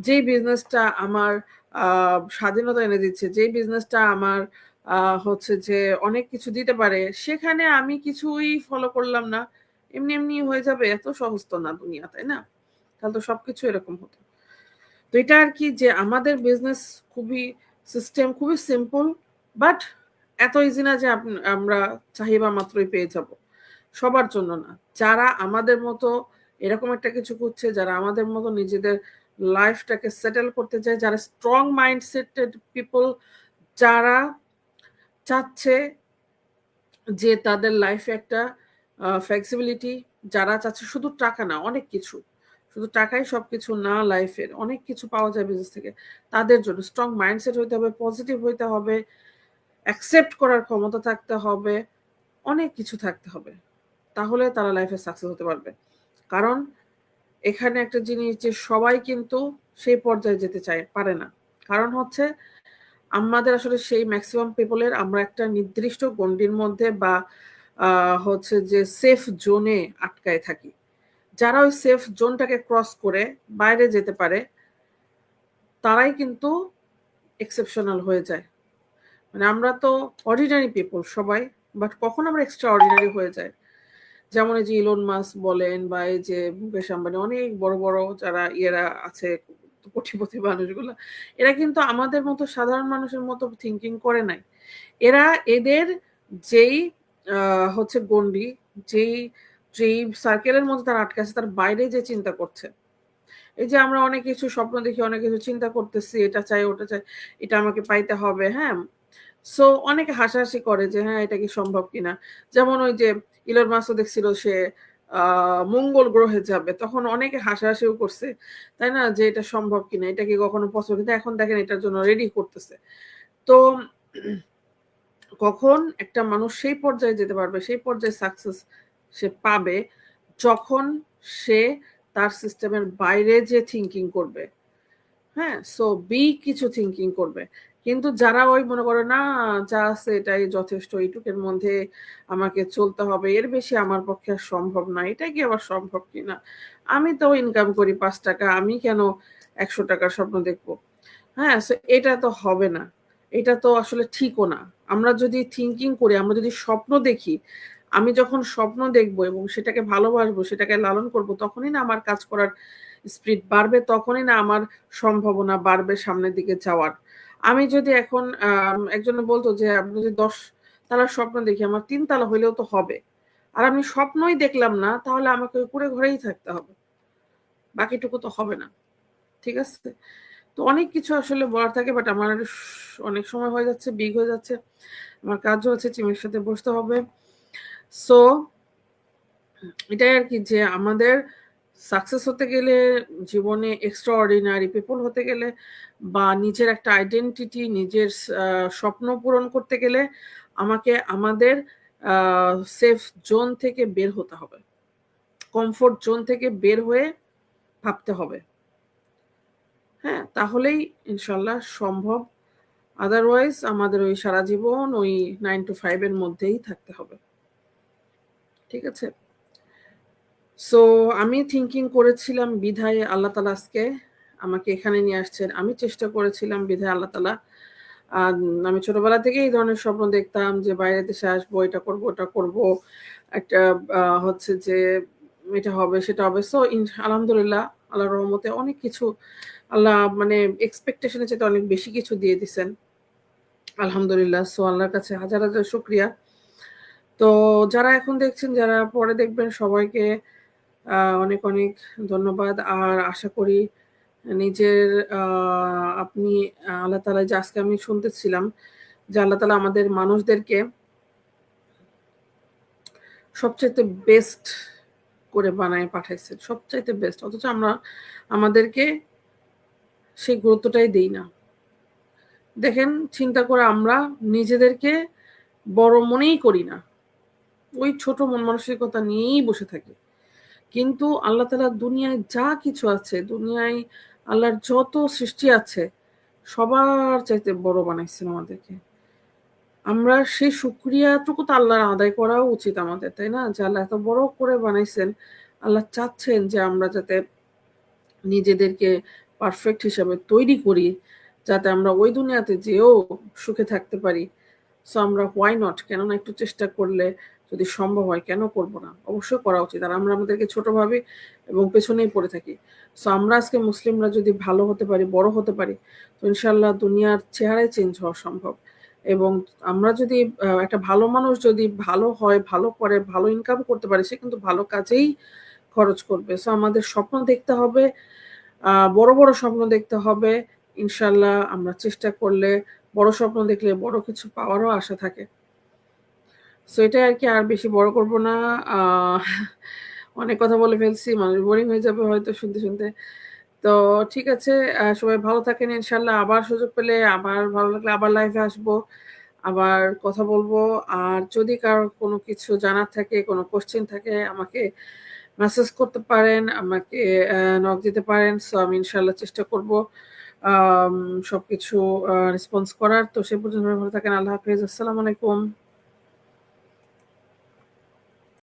S1: যে বিজনেসটা আমার স্বাধীনতা এনে দিচ্ছে, যে বিজনেসটা আমার হচ্ছে যে অনেক কিছু দিতে পারে, সেখানে আমি কিছুই ফলো করলাম না, এমনি এমনি হয়ে যাবে, এত সহজ তো না দুনিয়া, তাই না? তাহলে তো সবকিছু এরকম হতো। তো এটা আর কি যে আমাদের বিজনেস খুবই সিস্টেম খুবই সিম্পল, বাট এত ইজি না যে আমরা চাহিদা মাত্রই পেয়ে যাব, সবার জন্য না। যারা আমাদের মতো এরকম একটা কিছু করছে, যারা আমাদের মতো নিজেদের লাইফটাকে সেটেল করতে চায়, যারা স্ট্রং মাইন্ডসেটেড পিপল, যারা চাচ্ছে যে তাদের লাইফে একটা ফ্লেক্সিবিলিটি, যারা চাচ্ছে শুধু টাকা না, অনেক কিছু, শুধু টাকাই সবকিছু না, লাইফের অনেক কিছু পাওয়া যায় বিজনেস থেকে, তাদের জন্য স্ট্রং মাইন্ডসেট হইতে হবে, পজিটিভ হইতে হবে, অ্যাকসেপ্ট করার ক্ষমতা থাকতে হবে, অনেক কিছু থাকতে হবে, তাহলে তারা লাইফে সাকসেস হতে পারবে। কারণ এখানে একটা জিনিস যে সবাই কিন্তু সেই পর্যায়ে যেতে চায় পারে না, কারণ হচ্ছে আমাদের আসলে সেই ম্যাক্সিমাম পিপলের আমরা একটা নির্দিষ্ট গণ্ডির মধ্যে বা হচ্ছে যে সেফ জোনে আটকায় থাকি। যারা ওই সেফ জোনটাকে ক্রস করে বাইরে যেতে পারে, তারাই কিন্তু এক্সেপশনাল হয়ে যায়। মানে আমরা তো অর্ডিনারি পিপল সবাই, বাট কখন আমরা এক্সট্রা অর্ডিনারি হয়ে যায়। যেমন এই যে ইলন মাস্ক বলেন বা এই যে মুকেশ আম্বানি, অনেক বড় বড় যারা ইয়েরা আছে, কোটিপতি মানুষগুলো, এরা কিন্তু আমাদের মতো সাধারণ মানুষের মতো থিঙ্কিং করে নাই। এরা এদের যেই হচ্ছে গন্ডি, যেই যেই সার্কেলের মধ্যে তারা আটকে আছে, তার বাইরে যে চিন্তা করছে। এই যে আমরা অনেক কিছু স্বপ্ন দেখি, অনেক কিছু চিন্তা করতেছি, এটা চাই ওটা চাই, এটা আমাকে পাইতে হবে, হ্যাঁ। সো অনেকে হাসাহাসি করে যে হ্যাঁ এটা কি সম্ভব কিনা। যেমন ওই যে ইলন মাস্ক দেখছিল সে মঙ্গল গ্রহে যাবে, তখন অনেকে হাসাহাসিও করছে, তাই না, যে এটা সম্ভব কিনা, এটা কি কখনো পসিবল, কিন্তু এখন দেখেন এটার জন্য রেডি করতেছে। তো কখন একটা মানুষ সেই পর্যায়ে যেতে পারবে, সেই পর্যায়ে সাকসেস সে পাবে, যখন সে তার সিস্টেমের বাইরে যে থিঙ্কিং করবে। হ্যাঁ, সো কিছু থিঙ্কিং করবে। কিন্তু যারা ওই মনে করে না যা আছে এটাই যথেষ্ট, এইটুকের মধ্যে আমাকে চলতে হবে, এর বেশি আমার পক্ষে আর সম্ভব না, এটা কি আবার সম্ভব কিনা, আমি তো ইনকাম করি 5 টাকা, আমি কেন 100 টাকার স্বপ্ন দেখবো। হ্যাঁ, সো এটা তো হবে না, এটা তো আসলে ঠিকও না। আমরা যদি থিঙ্কিং করি, আমরা যদি স্বপ্ন দেখি, আমি যখন স্বপ্ন দেখবো এবং সেটাকে ভালোবাসবো, সেটাকে লালন করব, তখনই না আমার কাজ করার স্পিরিট বাড়বে, তখনই না আমার সম্ভাবনা বাড়বে সামনের দিকে যাওয়ার। আমি যদি এখন একজনে বলতো যে আপনি যদি 10 তালার স্বপ্ন দেখি, আমার 3 তালা হইলেও তো হবে। আর আমি স্বপ্নই দেখলাম না, তাহলে আমাকে ওই কুঁড়ে ঘরেই থাকতে হবে, বাকিটুকু তো হবে না। ঠিক আছে? তো অনেক কিছু আসলে বলার থাকে, বাট আমার অনেক সময় হয়ে যাচ্ছে, বিগ হয়ে যাচ্ছে, আমার কাজও আছে, টিমের সাথে বসতে হবে। সো এটাই আর কি যে আমাদের সাকসেস হতে গেলে, জীবনে এক্সট্রা অর্ডিনারি পিপল হতে গেলে, বা নিজের একটা আইডেন্টিটি, নিজের স্বপ্ন পূরণ করতে গেলে আমাকে আমাদের সেফ জোন থেকে বের হতে হবে, কমফোর্ট জোন থেকে বের হয়ে ভাবতে হবে। হ্যাঁ, তাহলেই ইনশাল্লাহ সম্ভব। আদারওয়াইজ আমাদের ওই সারা জীবন ওই 9 to 5 এর মধ্যেই থাকতে হবে। ঠিক আছে? সো আমি থিঙ্কিং করেছিলাম বিধায় আল্লাহ তালা আজকে আমাকে এখানে নিয়ে আসছেন। আমি চেষ্টা করেছিলাম বিধায় আল্লাহ তালা, আমি ছোটবেলা থেকে এই ধরনের স্বপ্ন দেখতাম যে বাইরে দেশে আসবো, এটা করব ওটা করব, একটা হচ্ছে যে এটা হবে সেটা হবে। সো আলহামদুলিল্লাহ, আল্লাহর রহমতে অনেক কিছু আল্লাহ মানে এক্সপেকটেশনের চেয়ে অনেক বেশি কিছু দিয়ে দিছেন, আলহামদুলিল্লাহ। সো আল্লাহর কাছে হাজার হাজার শুকরিয়া। তো যারা এখন দেখছেন, যারা পরে দেখবেন, সবাইকে অনেক অনেক ধন্যবাদ। আর আশা করি নিজের আপনি আল্লাহ তাআলা যে আজকে আমি শুনতেছিলাম যে আল্লাহ তাআলা আমাদের মানুষদেরকে সবচাইতে বেস্ট করে বানায় পাঠাইছেন। সবচাইতে বেস্ট। অথচ আমরা আমাদেরকে সেই গুরুত্বটাই দেই না। দেখেন চিন্তা করে আমরা নিজেদেরকে বড় মনেই করি না। ওই ছোট মন মানসিকতা নিয়েই বসে থাকি। কিন্তু আল্লাহ তাআলা দুনিয়ায় যা কিছু আছে, দুনিয়ায় আল্লাহর যত সৃষ্টি আছে, সবার চাইতে বড় বানাইছেন আমাদেরকে। আমরা সেই শুকরিয়াটুকু তো আল্লাহর আদায় করাও উচিত আমাদের, তাই না? যে আল্লাহ এত বড় করে বানাইছেন। আল্লাহ চাচ্ছেন যে আমরা যাতে নিজেদেরকে পারফেক্ট হিসাবে তৈরি করি, যাতে আমরা ওই দুনিয়াতে যেয়েও সুখে থাকতে পারি। সো আমরা why not? কেন না একটু চেষ্টা করলে যদি সম্ভব হয় কেন করব না? অবশ্যই করা উচিত। আর আমরা আমাদেরকে ছোট ভাবি এবং পেছনেই পড়ে থাকি। সো আমরা আজকে মুসলিমরা যদি ভালো হতে পারি, বড় হতে পারি, তো ইনশাআল্লাহ দুনিয়ার চেহারাই চেঞ্জ হওয়া সম্ভব। এবং আমরা যদি একটা ভালো মানুষ যদি ভালো হয়, ভালো করে, ভালো ইনকাম করতে পারে, সে কিন্তু ভালো কাজেই খরচ করবে। সো আমাদের স্বপ্ন দেখতে হবে, বড়, বড় স্বপ্ন দেখতে হবে। ইনশাআল্লাহ আমরা চেষ্টা করলে বড় স্বপ্ন দেখলে বড় কিছু পাওয়ারও আশা থাকে। সো এটাই আরকি, আর বেশি বড় করব না। আ অনেক কথা বলে ফেলছি। মানুষ বোরিং হয়ে যাবে হয়তো শুনতে, শুনতে। তো ঠিক আছে, সবাই ভালো থাকেন ইনশাআল্লাহ। আবার সুযোগ পেলে, আবার ভালো লাগলে আবার লাইভে আসবো। আবার কথা বলবো। আর যদি কারো কোনো কিছু জানার থাকে, কোনো কোয়েশ্চেন থাকে আমাকে মেসেজ করতে পারেন, আমাকে নক দিতে পারেন। সো আমি ইনশাআল্লাহ চেষ্টা করব আম সবকিছু রেসপন্স করার। তো সে পর্যন্ত ভালো থাকেন। আল্লাহ হাফেজ। আসসালামু আলাইকুম।